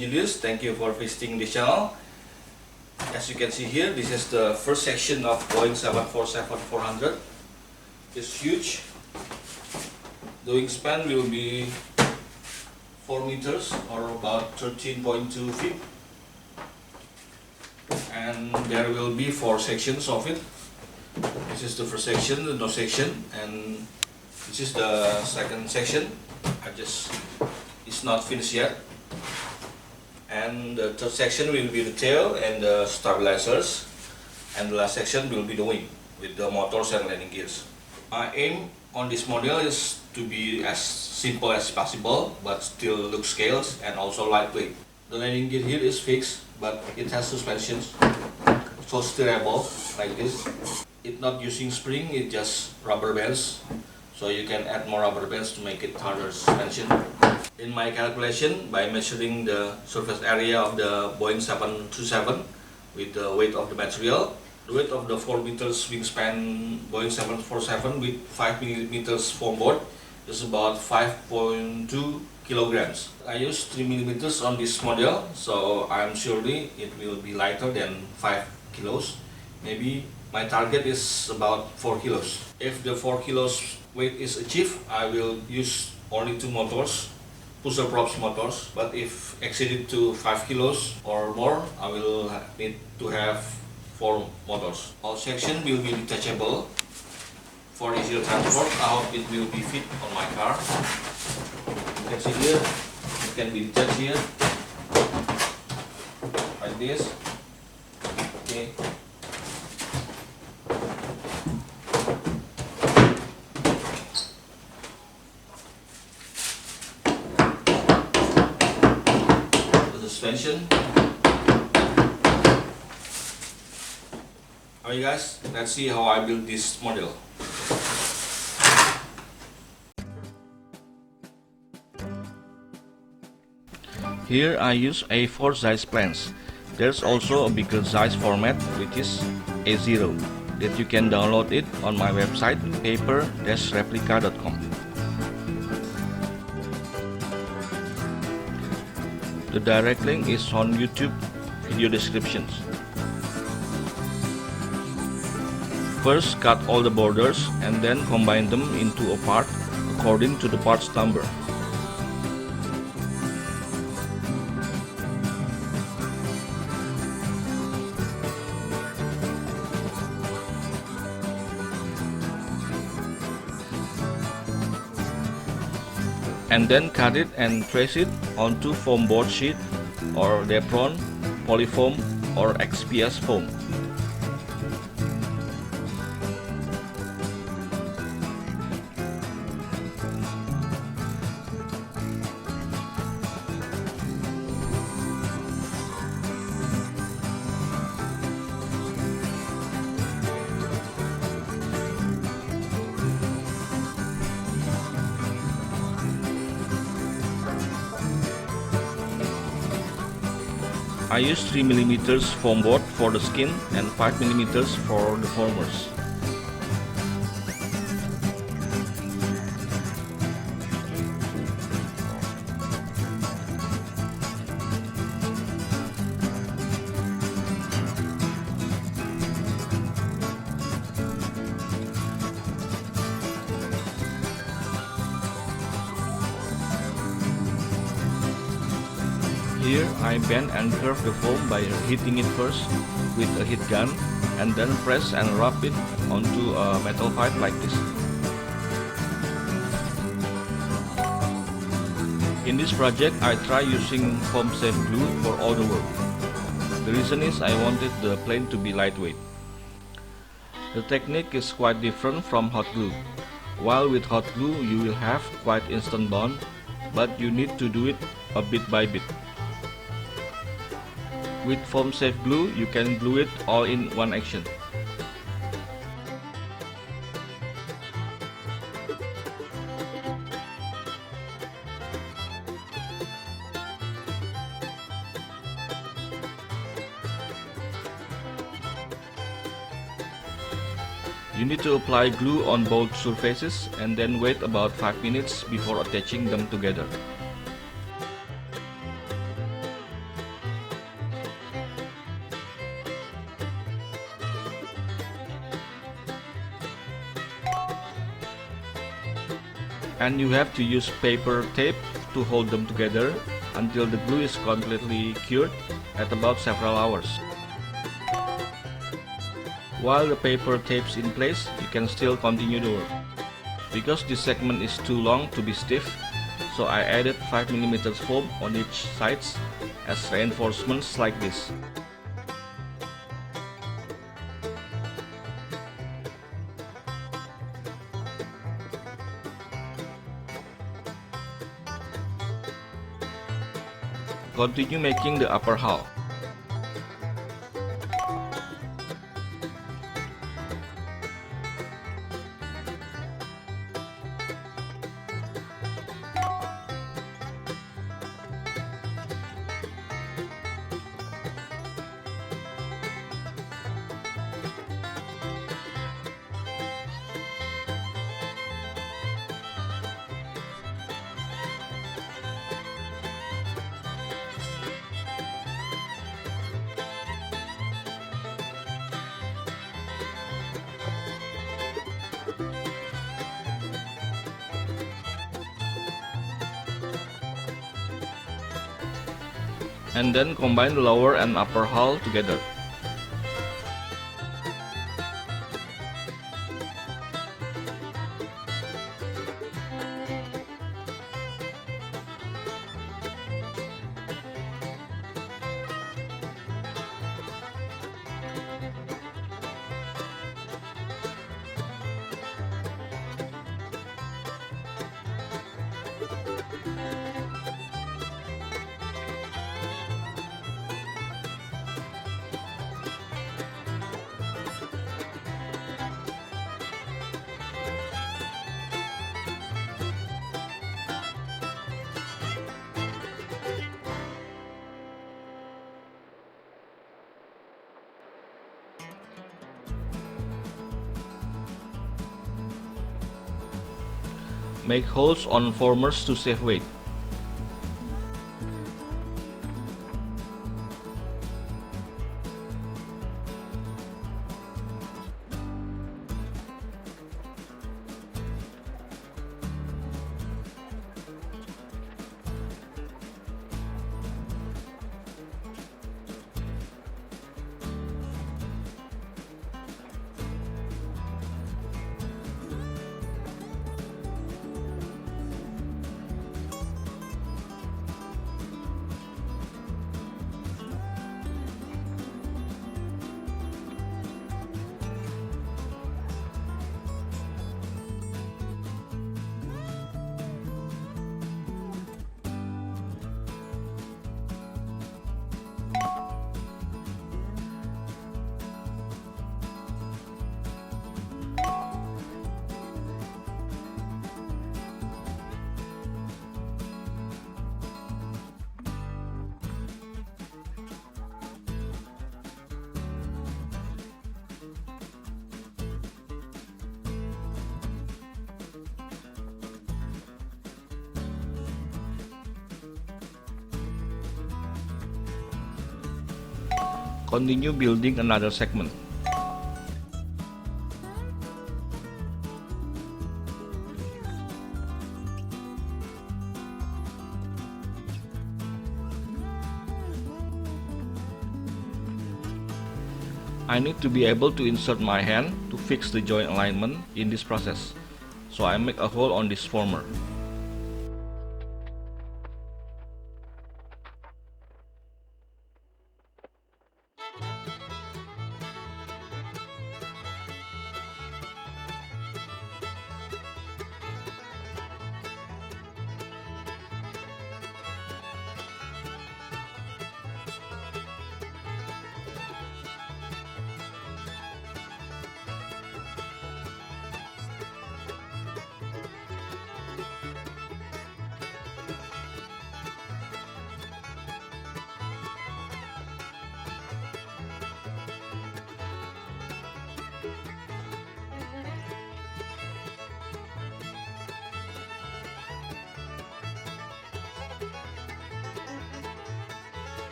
engineers, thank you for visiting this channel. As you can see here, this is the first section of Boeing 747-400. It's huge. The wingspan will be 4 meters or about 13.2 feet. And there will be 4 sections of it. This is the first section, the nose section, and this is the second section. It's not finished yet. And the third section will be the tail and the stabilizers, and the last section will be the wing with the motors and landing gears. My aim on this model is to be as simple as possible, but still look scales and also lightweight. The landing gear here is fixed, but it has suspensions, so steerable like this. It's not using spring, it's just rubber bands, so you can add more rubber bands to make it harder suspension. In my calculation, by measuring the surface area of the Boeing 727 with the weight of the material, the weight of the 4 meters wingspan Boeing 747 with 5 millimeters foam board is about 5.2 kilograms. I use 3 millimeters on this model, so I'm surely it will be lighter than 5 kilos. Maybe my target is about 4 kilos. If the 4 kilos weight is achieved, I will use only 2 motors, pusher props motors, but if exceeded to 5 kilos or more, I will need to have 4 motors. All section will be detachable for easier transport. I hope it will be fit on my car. You can see here, it can be detached here, like this. Okay. Suspension. Alright guys, let's see how I build this model. Here I use A4 size plans. There's also a bigger size format which is A0 that you can download it on my website paper-replica.com. The direct link is on YouTube video descriptions. First, cut all the borders and then combine them into a part according to the parts number. And then cut it and trace it onto foam board sheet or Depron, polyfoam or XPS foam. I use 3 mm foam board for the skin and 5 mm for the formers. Here I bend and curve the foam by heating it first with a heat gun and then press and rub it onto a metal pipe like this. In this project I try using foam safe glue for all the work. The reason is I wanted the plane to be lightweight. The technique is quite different from hot glue. While with hot glue you will have quite instant bond, but you need to do it a bit by bit. With foam safe glue, you can glue it all in one action. You need to apply glue on both surfaces and then wait about 5 minutes before attaching them together. And you have to use paper tape to hold them together until the glue is completely cured at about several hours. While the paper tape's in place, you can still continue the work. Because this segment is too long to be stiff, so I added 5mm foam on each sides as reinforcements like this. Continue making the upper hull. And then combine the lower and upper hull together. Make holes on formers to save weight. Continue building another segment. I need to be able to insert my hand to fix the joint alignment in this process, so I make a hole on this former.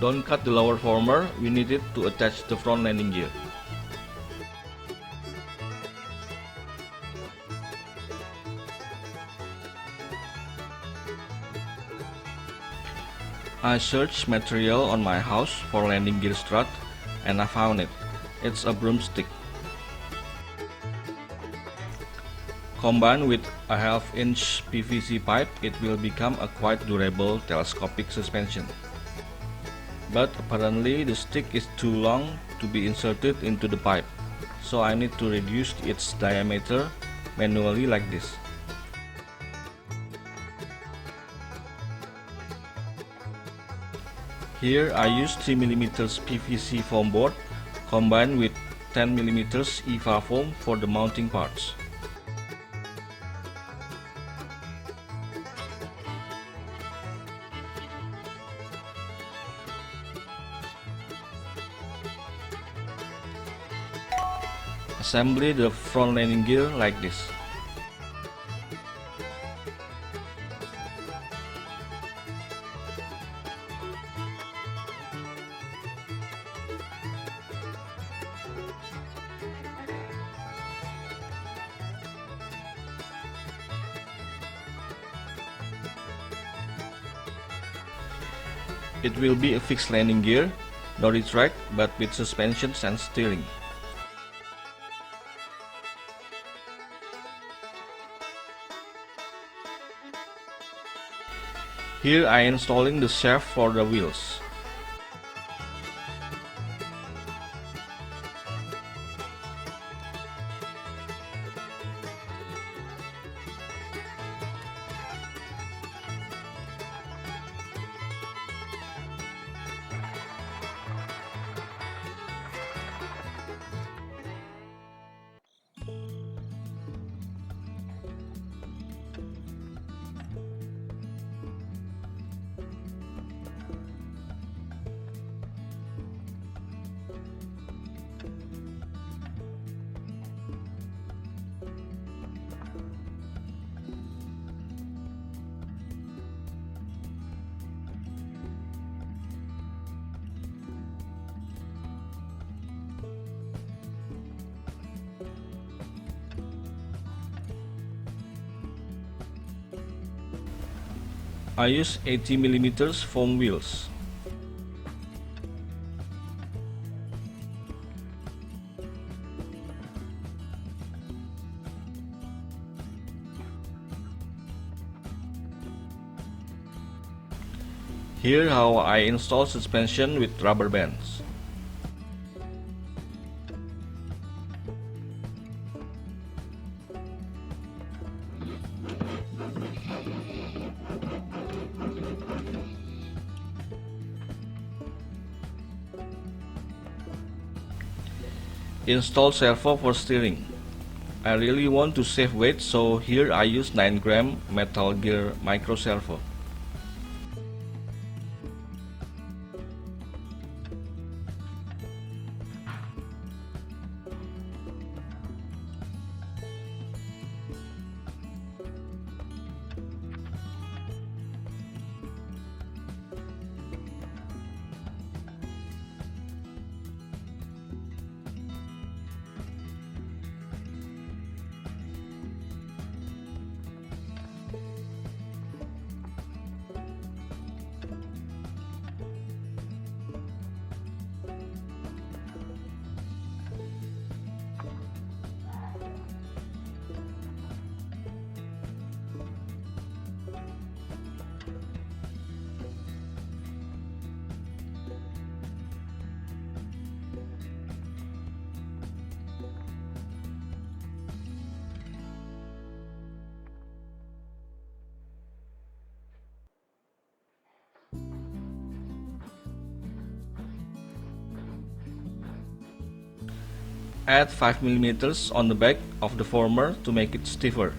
Don't cut the lower former, we need it to attach the front landing gear. I searched material on my house for landing gear strut and I found it. It's a broomstick. Combined with a half-inch PVC pipe, it will become a quite durable telescopic suspension. But apparently the stick is too long to be inserted into the pipe, so I need to reduce its diameter manually like this. Here I use 3mm PVC foam board combined with 10mm EVA foam for the mounting parts. Assemble the front landing gear like this. It will be a fixed landing gear, not retract, but with suspensions and steering. Here I am installing the shaft for the wheels. I use 80mm foam wheels. Here how I install suspension with rubber bands. Install servo for steering. I really want to save weight, so here I use 9g Metal Gear micro servo. Add 5mm on the back of the former to make it stiffer.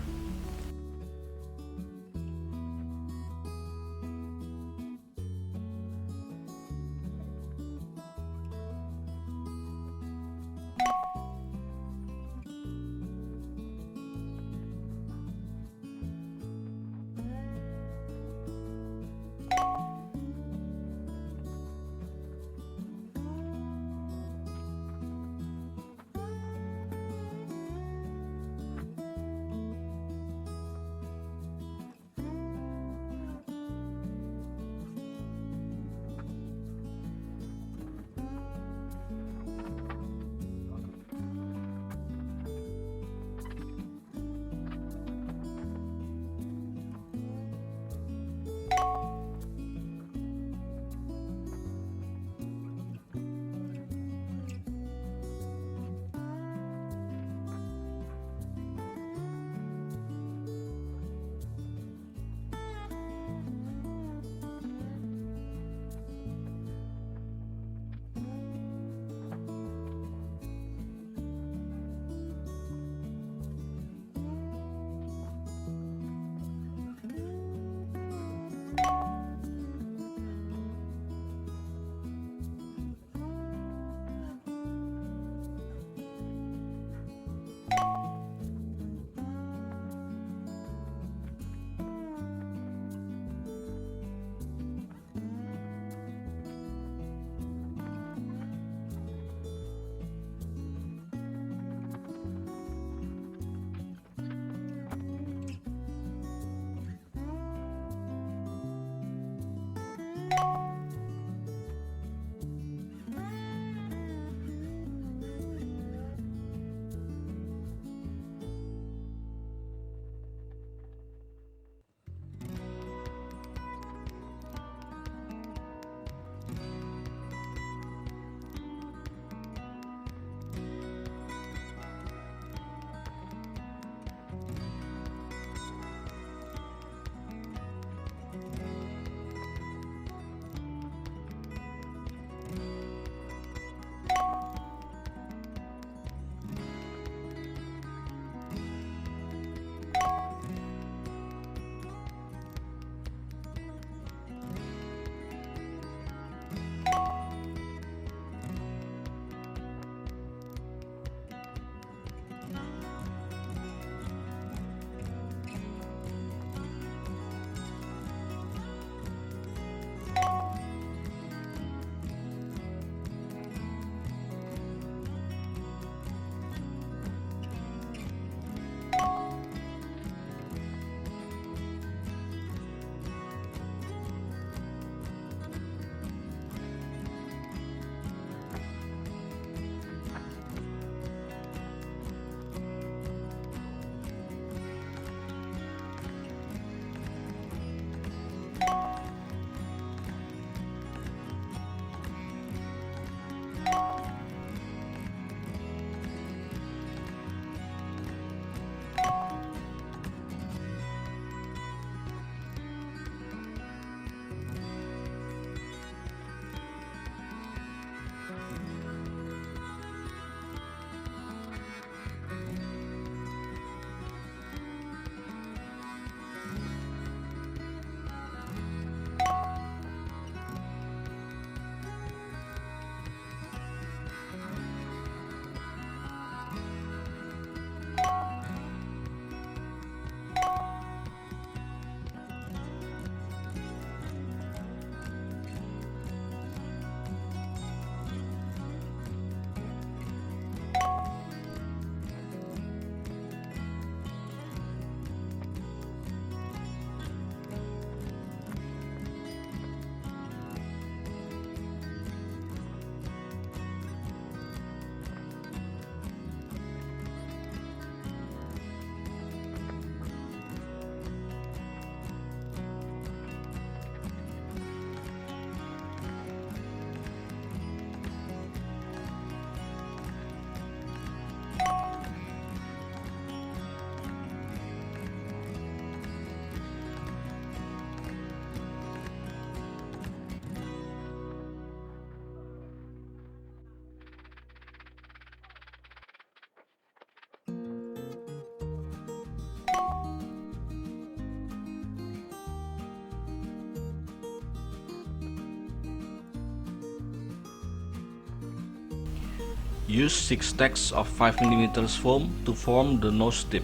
Use 6 stacks of 5 mm foam to form the nose tip.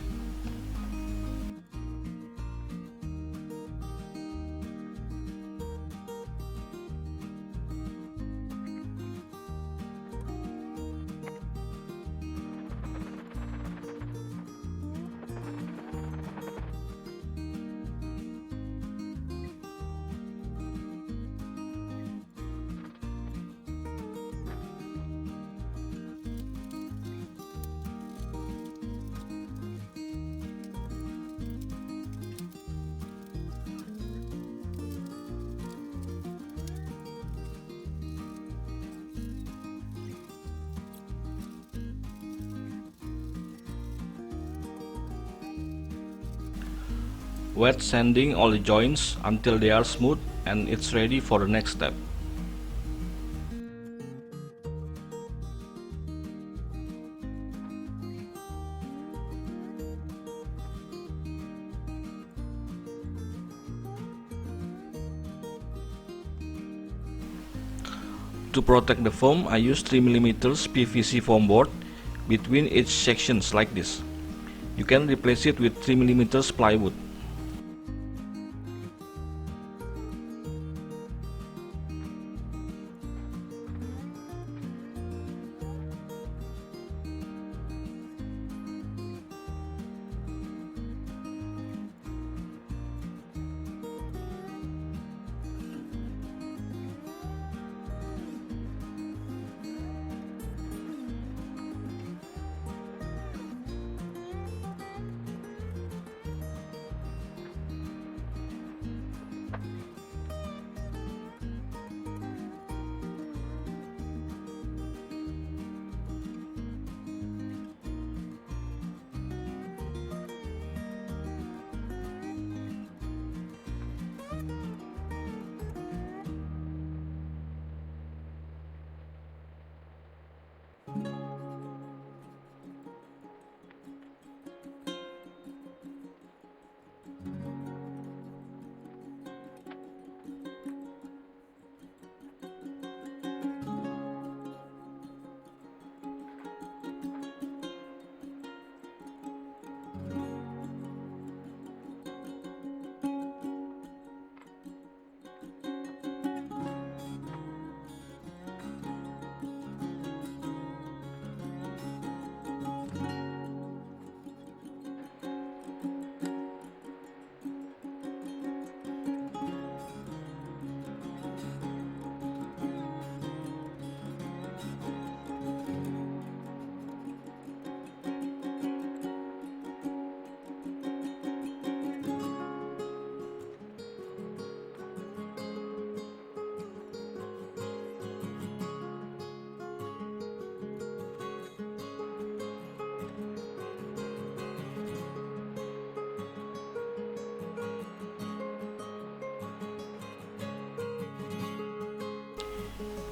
Wet sanding all the joints until they are smooth and it's ready for the next step. To protect the foam, I use 3 mm PVC foam board between each sections like this. You can replace it with 3 mm plywood.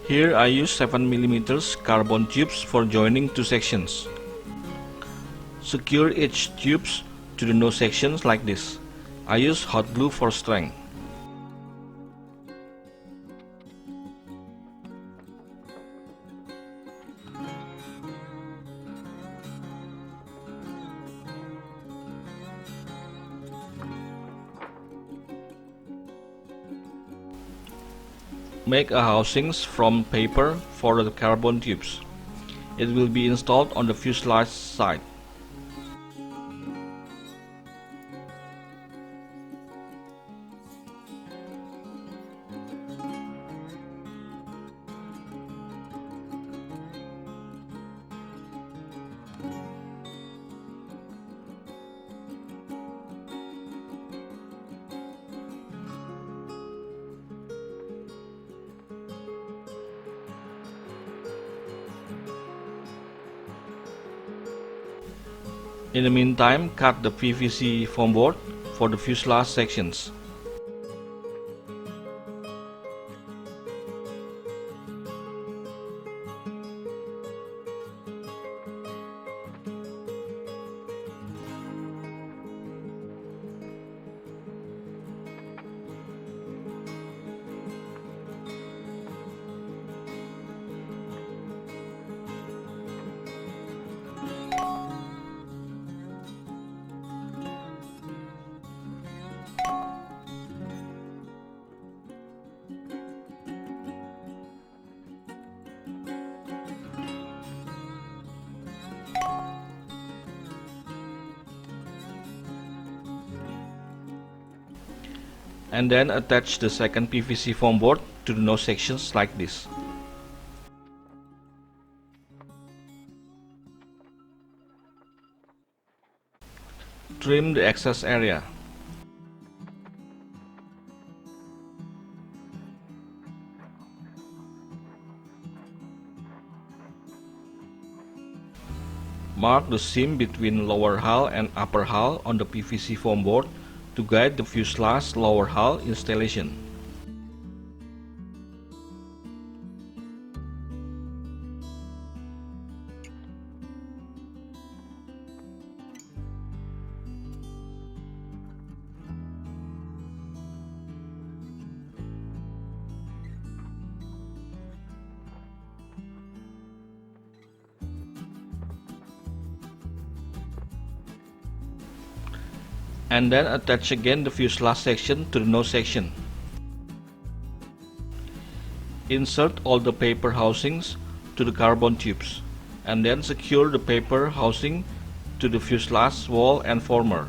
Here I use 7 mm carbon tubes for joining two sections. Secure each tubes to the nose sections like this. I use hot glue for strength. Make a housings from paper for the carbon tubes. It will be installed on the fuselage side. In the meantime, cut the PVC foam board for the fuselage sections. And then attach the second PVC foam board to the nose sections like this. Trim the excess area. Mark the seam between lower hull and upper hull on the PVC foam board to guide the fuselage lower hull installation. And then attach again the fuselage section to the nose section. Insert all the paper housings to the carbon tubes, and then secure the paper housing to the fuselage wall and former.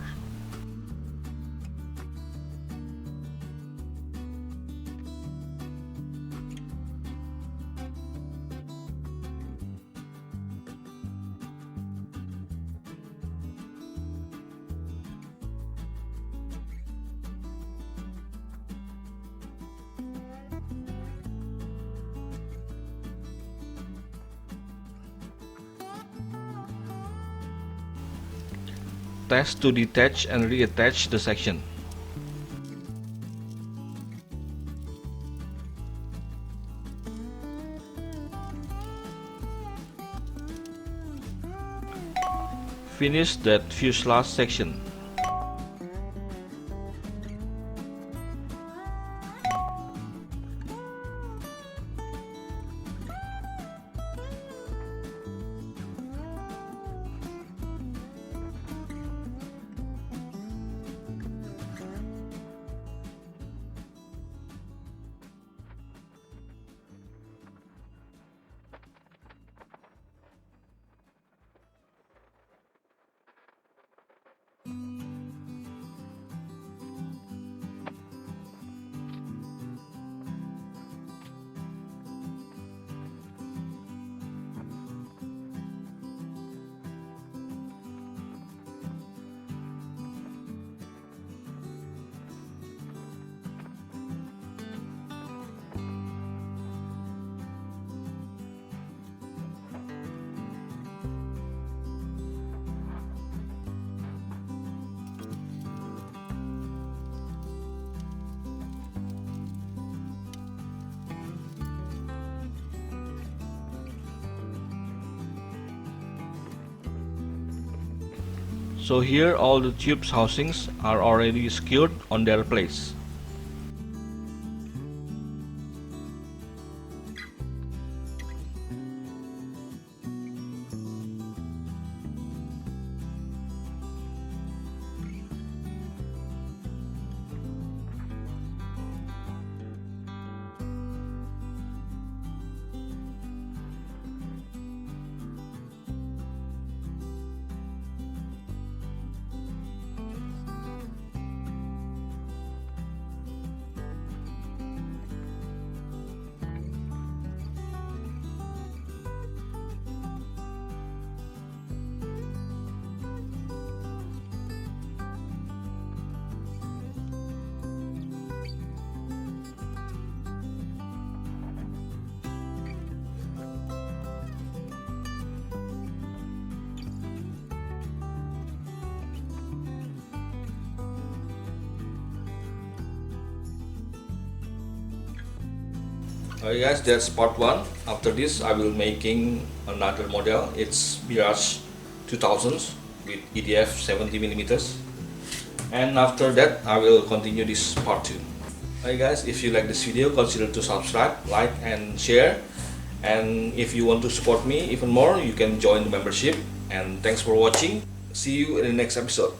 Test to detach and reattach the section. Finish that fuselage section. So here all the tubes housings are already secured on their place. Okay guys, that's part 1. After this I will making another model. It's Mirage 2000s with EDF 70mm, and after that I will continue this part 2. Okay guys, if you like this video, consider to subscribe, like and share, and if you want to support me even more, you can join the membership. And thanks for watching. See you in the next episode.